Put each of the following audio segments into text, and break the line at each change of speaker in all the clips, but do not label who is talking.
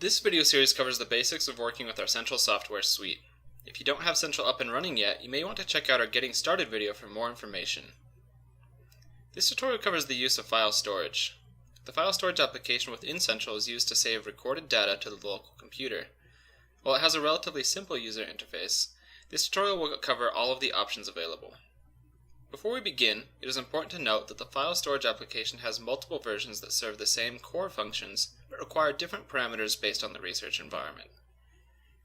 This video series covers the basics of working with our Central software suite. If you don't have Central up and running yet, you may want to check out our Getting Started video for more information. This tutorial covers the use of file storage. The file storage application within Central is used to save recorded data to the local computer. While it has a relatively simple user interface, this tutorial will cover all of the options available. Before we begin, it is important to note that the file storage application has multiple versions that serve the same core functions, but require different parameters based on the research environment.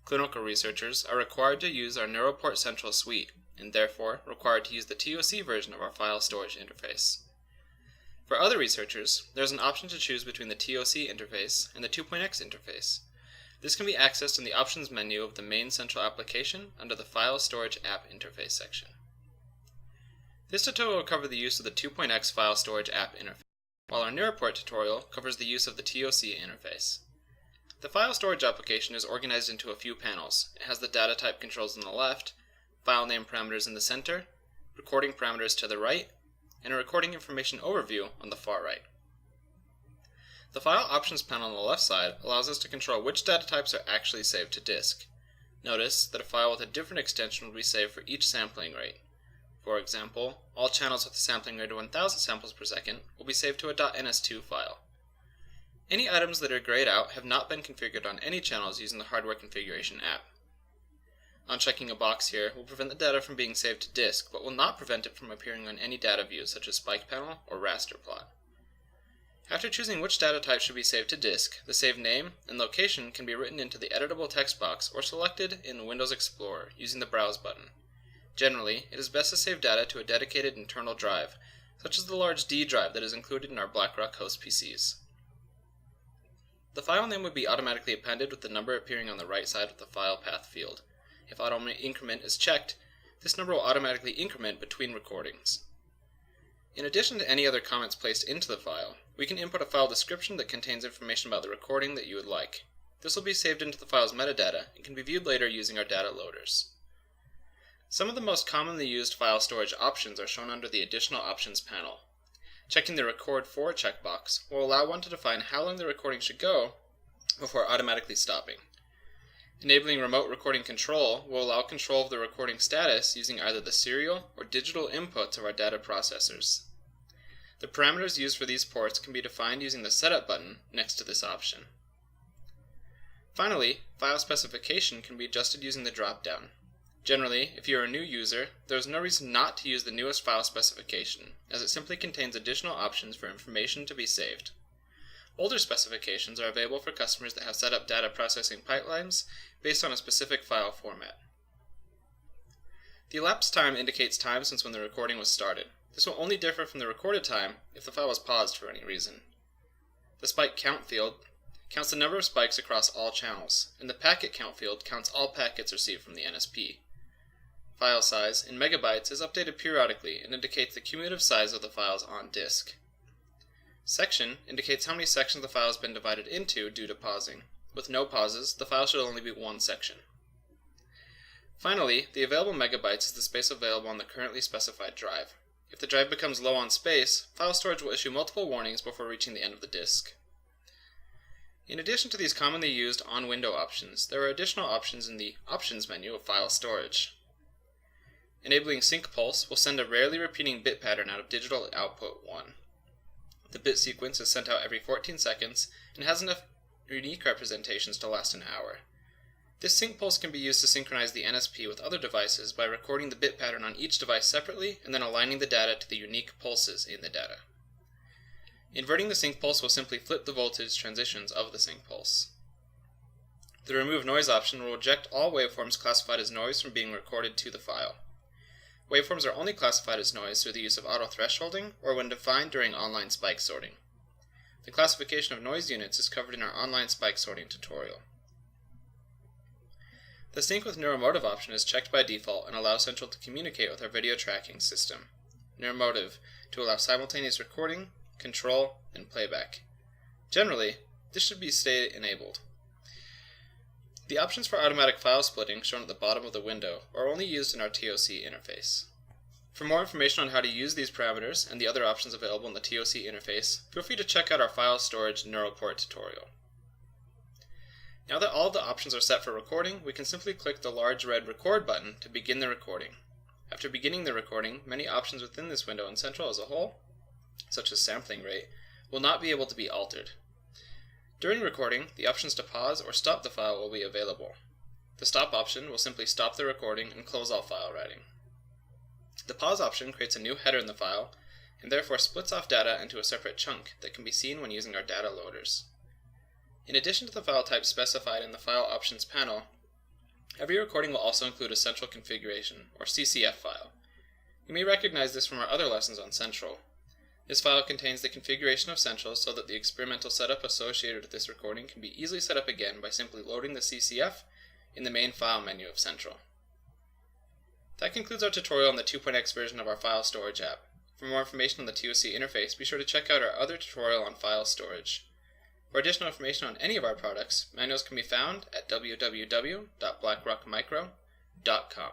Clinical researchers are required to use our NeuroPort Central suite, and therefore required to use the TOC version of our file storage interface. For other researchers, there is an option to choose between the TOC interface and the 2.x interface. This can be accessed in the options menu of the main Central application under the File Storage App Interface section. This tutorial will cover the use of the 2.x file storage app interface, while our NeuroPort tutorial covers the use of the TOC interface. The file storage application is organized into a few panels. It has the data type controls on the left, file name parameters in the center, recording parameters to the right, and a recording information overview on the far right. The file options panel on the left side allows us to control which data types are actually saved to disk. Notice that a file with a different extension will be saved for each sampling rate. For example, all channels with a sampling rate of 1000 samples per second will be saved to a .ns2 file. Any items that are grayed out have not been configured on any channels using the Hardware Configuration app. Unchecking a box here will prevent the data from being saved to disk, but will not prevent it from appearing on any data views such as spike panel or raster plot. After choosing which data type should be saved to disk, the save name and location can be written into the editable text box or selected in Windows Explorer using the Browse button. Generally, it is best to save data to a dedicated internal drive, such as the large D drive that is included in our BlackRock host PCs. The file name would be automatically appended with the number appearing on the right side of the file path field. If auto increment is checked, this number will automatically increment between recordings. In addition to any other comments placed into the file, we can input a file description that contains information about the recording that you would like. This will be saved into the file's metadata and can be viewed later using our data loaders. Some of the most commonly used file storage options are shown under the Additional Options panel. Checking the Record For checkbox will allow one to define how long the recording should go before automatically stopping. Enabling Remote Recording Control will allow control of the recording status using either the serial or digital inputs of our data processors. The parameters used for these ports can be defined using the Setup button next to this option. Finally, file specification can be adjusted using the drop-down. Generally, if you are a new user, there is no reason not to use the newest file specification, as it simply contains additional options for information to be saved. Older specifications are available for customers that have set up data processing pipelines based on a specific file format. The elapsed time indicates time since when the recording was started. This will only differ from the recorded time if the file was paused for any reason. The spike count field counts the number of spikes across all channels, and the packet count field counts all packets received from the NSP. File size in megabytes is updated periodically and indicates the cumulative size of the files on disk. Section indicates how many sections the file has been divided into due to pausing. With no pauses, the file should only be one section. Finally, the available megabytes is the space available on the currently specified drive. If the drive becomes low on space, file storage will issue multiple warnings before reaching the end of the disk. In addition to these commonly used on-window options, there are additional options in the Options menu of file storage. Enabling Sync Pulse will send a rarely repeating bit pattern out of digital output 1. The bit sequence is sent out every 14 seconds and has enough unique representations to last an hour. This sync pulse can be used to synchronize the NSP with other devices by recording the bit pattern on each device separately and then aligning the data to the unique pulses in the data. Inverting the sync pulse will simply flip the voltage transitions of the sync pulse. The Remove Noise option will reject all waveforms classified as noise from being recorded to the file. Waveforms are only classified as noise through the use of auto-thresholding or when defined during online spike sorting. The classification of noise units is covered in our online spike sorting tutorial. The Sync with Neuromotive option is checked by default and allows Central to communicate with our video tracking system. Neuromotive to allow simultaneous recording, control, and playback. Generally, this should be stay enabled. The options for automatic file splitting shown at the bottom of the window are only used in our TOC interface. For more information on how to use these parameters and the other options available in the TOC interface, feel free to check out our file storage NeuroPort tutorial. Now that all of the options are set for recording, we can simply click the large red record button to begin the recording. After beginning the recording, many options within this window in Central as a whole, such as sampling rate, will not be able to be altered. During recording, the options to pause or stop the file will be available. The stop option will simply stop the recording and close all file writing. The pause option creates a new header in the file and therefore splits off data into a separate chunk that can be seen when using our data loaders. In addition to the file type specified in the File Options panel, every recording will also include a Central Configuration, or CCF file. You may recognize this from our other lessons on Central. This file contains the configuration of Central so that the experimental setup associated with this recording can be easily set up again by simply loading the CCF in the main file menu of Central. That concludes our tutorial on the 2.x version of our file storage app. For more information on the TOC interface, be sure to check out our other tutorial on file storage. For additional information on any of our products, manuals can be found at www.blackrockmicro.com.